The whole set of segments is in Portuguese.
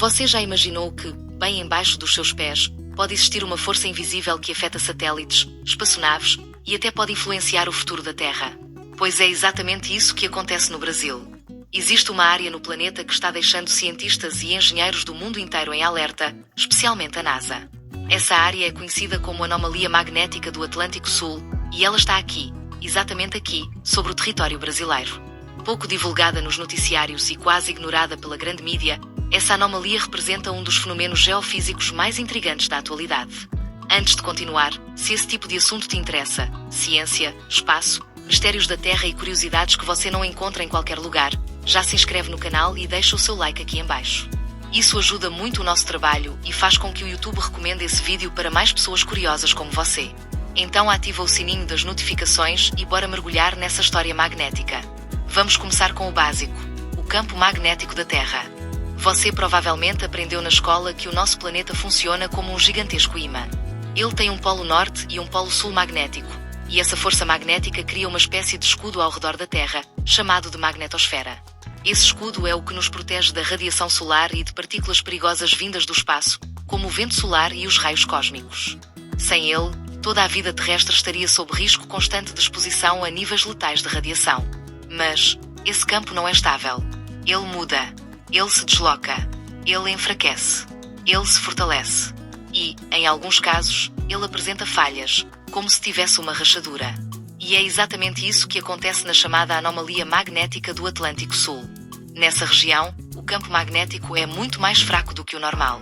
Você já imaginou que, bem embaixo dos seus pés, pode existir uma força invisível que afeta satélites, espaçonaves e até pode influenciar o futuro da Terra? Pois é exatamente isso que acontece no Brasil. Existe uma área no planeta que está deixando cientistas e engenheiros do mundo inteiro em alerta, especialmente a NASA. Essa área é conhecida como Anomalia Magnética do Atlântico Sul, e ela está aqui, exatamente aqui, sobre o território brasileiro. Pouco divulgada nos noticiários e quase ignorada pela grande mídia, essa anomalia representa um dos fenômenos geofísicos mais intrigantes da atualidade. Antes de continuar, se esse tipo de assunto te interessa, ciência, espaço, mistérios da Terra e curiosidades que você não encontra em qualquer lugar, já se inscreve no canal e deixa o seu like aqui em baixo. Isso ajuda muito o nosso trabalho e faz com que o YouTube recomende esse vídeo para mais pessoas curiosas como você. Então ativa o sininho das notificações e bora mergulhar nessa história magnética. Vamos começar com o básico: o campo magnético da Terra. Você provavelmente aprendeu na escola que o nosso planeta funciona como um gigantesco imã. Ele tem um polo norte e um polo sul magnético, e essa força magnética cria uma espécie de escudo ao redor da Terra, chamado de magnetosfera. Esse escudo é o que nos protege da radiação solar e de partículas perigosas vindas do espaço, como o vento solar e os raios cósmicos. Sem ele, toda a vida terrestre estaria sob risco constante de exposição a níveis letais de radiação. Mas esse campo não é estável. Ele muda. Ele se desloca. Ele enfraquece. Ele se fortalece. E, em alguns casos, ele apresenta falhas, como se tivesse uma rachadura. E é exatamente isso que acontece na chamada Anomalia Magnética do Atlântico Sul. Nessa região, o campo magnético é muito mais fraco do que o normal.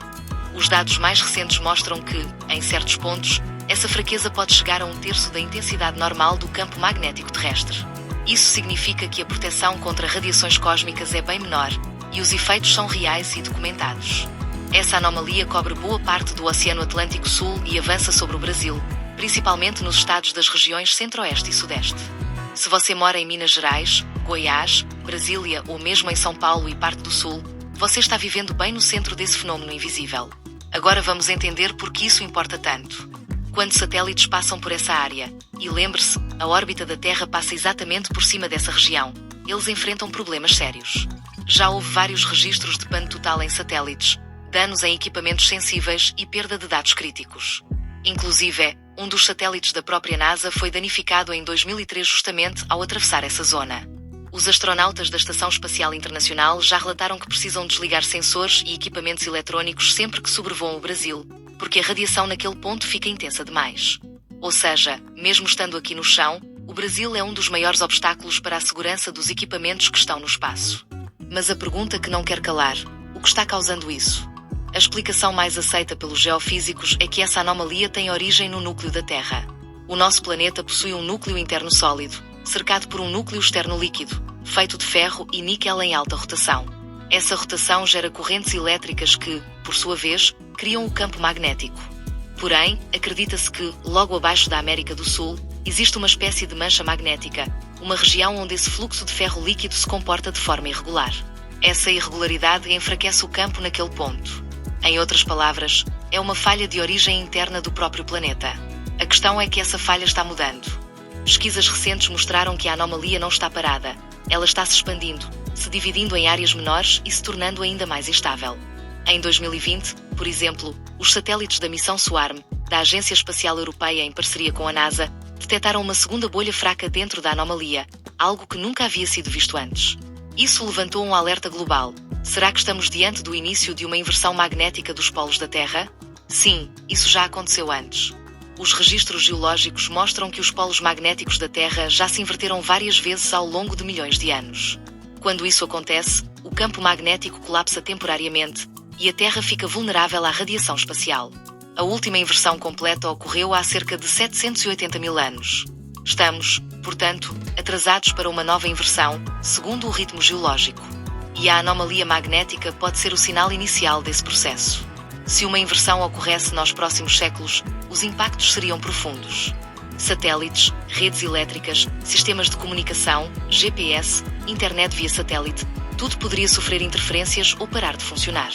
Os dados mais recentes mostram que, em certos pontos, essa fraqueza pode chegar a 1/3 da intensidade normal do campo magnético terrestre. Isso significa que a proteção contra radiações cósmicas é bem menor, e os efeitos são reais e documentados. Essa anomalia cobre boa parte do Oceano Atlântico Sul e avança sobre o Brasil, principalmente nos estados das regiões Centro-Oeste e Sudeste. Se você mora em Minas Gerais, Goiás, Brasília ou mesmo em São Paulo e parte do Sul, você está vivendo bem no centro desse fenômeno invisível. Agora vamos entender por que isso importa tanto. Quando satélites passam por essa área, e lembre-se, a órbita da Terra passa exatamente por cima dessa região, eles enfrentam problemas sérios. Já houve vários registros de pane total em satélites, danos em equipamentos sensíveis e perda de dados críticos. Inclusive, um dos satélites da própria NASA foi danificado em 2003 justamente ao atravessar essa zona. Os astronautas da Estação Espacial Internacional já relataram que precisam desligar sensores e equipamentos eletrónicos sempre que sobrevoam o Brasil, porque a radiação naquele ponto fica intensa demais. Ou seja, mesmo estando aqui no chão, o Brasil é um dos maiores obstáculos para a segurança dos equipamentos que estão no espaço. Mas a pergunta que não quer calar: o que está causando isso? A explicação mais aceita pelos geofísicos é que essa anomalia tem origem no núcleo da Terra. O nosso planeta possui um núcleo interno sólido, cercado por um núcleo externo líquido, feito de ferro e níquel em alta rotação. Essa rotação gera correntes elétricas que, por sua vez, criam o campo magnético. Porém, acredita-se que, logo abaixo da América do Sul, existe uma espécie de mancha magnética, uma região onde esse fluxo de ferro líquido se comporta de forma irregular. Essa irregularidade enfraquece o campo naquele ponto. Em outras palavras, é uma falha de origem interna do próprio planeta. A questão é que essa falha está mudando. Pesquisas recentes mostraram que a anomalia não está parada. Ela está se expandindo, se dividindo em áreas menores e se tornando ainda mais instável. Em 2020, por exemplo, os satélites da missão SWARM, da Agência Espacial Europeia em parceria com a NASA, detectaram uma segunda bolha fraca dentro da anomalia, algo que nunca havia sido visto antes. Isso levantou um alerta global. Será que estamos diante do início de uma inversão magnética dos polos da Terra? Sim, isso já aconteceu antes. Os registros geológicos mostram que os polos magnéticos da Terra já se inverteram várias vezes ao longo de milhões de anos. Quando isso acontece, o campo magnético colapsa temporariamente e a Terra fica vulnerável à radiação espacial. A última inversão completa ocorreu há cerca de 780 mil anos. Estamos, portanto, atrasados para uma nova inversão, segundo o ritmo geológico. E a anomalia magnética pode ser o sinal inicial desse processo. Se uma inversão ocorresse nos próximos séculos, os impactos seriam profundos. Satélites, redes elétricas, sistemas de comunicação, GPS, internet via satélite, tudo poderia sofrer interferências ou parar de funcionar.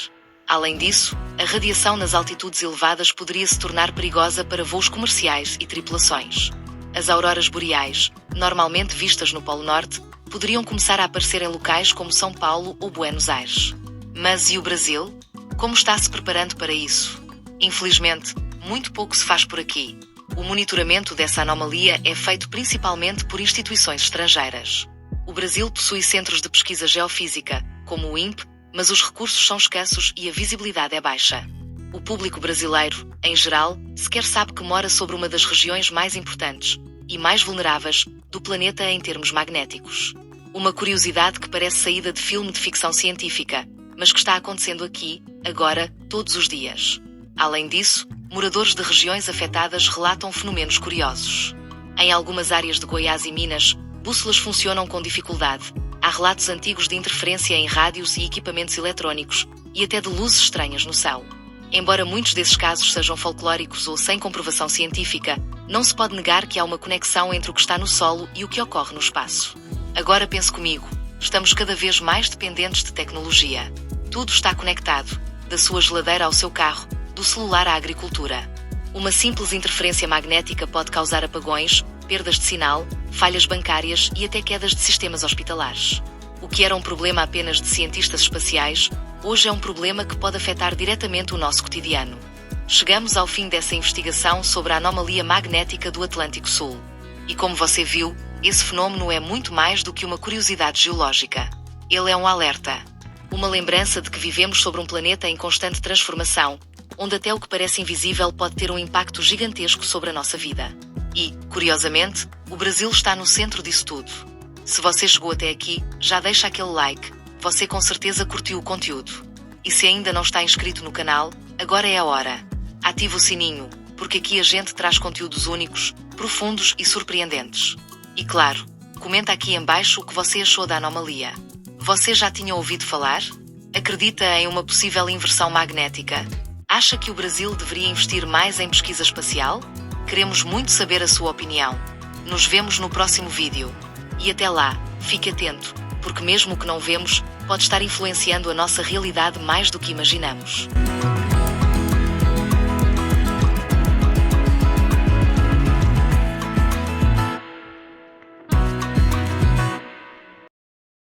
Além disso, a radiação nas altitudes elevadas poderia se tornar perigosa para voos comerciais e tripulações. As auroras boreais, normalmente vistas no Polo Norte, poderiam começar a aparecer em locais como São Paulo ou Buenos Aires. Mas e o Brasil? Como está se preparando para isso? Infelizmente, muito pouco se faz por aqui. O monitoramento dessa anomalia é feito principalmente por instituições estrangeiras. O Brasil possui centros de pesquisa geofísica, como o INPE, mas os recursos são escassos e a visibilidade é baixa. O público brasileiro, em geral, sequer sabe que mora sobre uma das regiões mais importantes e mais vulneráveis do planeta em termos magnéticos. Uma curiosidade que parece saída de filme de ficção científica, mas que está acontecendo aqui, agora, todos os dias. Além disso, moradores de regiões afetadas relatam fenômenos curiosos. Em algumas áreas de Goiás e Minas, bússolas funcionam com dificuldade. Há relatos antigos de interferência em rádios e equipamentos eletrónicos, e até de luzes estranhas no céu. Embora muitos desses casos sejam folclóricos ou sem comprovação científica, não se pode negar que há uma conexão entre o que está no solo e o que ocorre no espaço. Agora pense comigo, estamos cada vez mais dependentes de tecnologia. Tudo está conectado, da sua geladeira ao seu carro, do celular à agricultura. Uma simples interferência magnética pode causar apagões, perdas de sinal, falhas bancárias e até quedas de sistemas hospitalares. O que era um problema apenas de cientistas espaciais, hoje é um problema que pode afetar diretamente o nosso cotidiano. Chegamos ao fim dessa investigação sobre a anomalia magnética do Atlântico Sul. E como você viu, esse fenômeno é muito mais do que uma curiosidade geológica. Ele é um alerta. Uma lembrança de que vivemos sobre um planeta em constante transformação, onde até o que parece invisível pode ter um impacto gigantesco sobre a nossa vida. E, curiosamente, o Brasil está no centro disso tudo. Se você chegou até aqui, já deixa aquele like, você com certeza curtiu o conteúdo. E se ainda não está inscrito no canal, agora é a hora. Ative o sininho, porque aqui a gente traz conteúdos únicos, profundos e surpreendentes. E claro, comenta aqui embaixo o que você achou da anomalia. Você já tinha ouvido falar? Acredita em uma possível inversão magnética? Acha que o Brasil deveria investir mais em pesquisa espacial? Queremos muito saber a sua opinião. Nos vemos no próximo vídeo. E até lá, fique atento, porque mesmo o que não vemos, pode estar influenciando a nossa realidade mais do que imaginamos.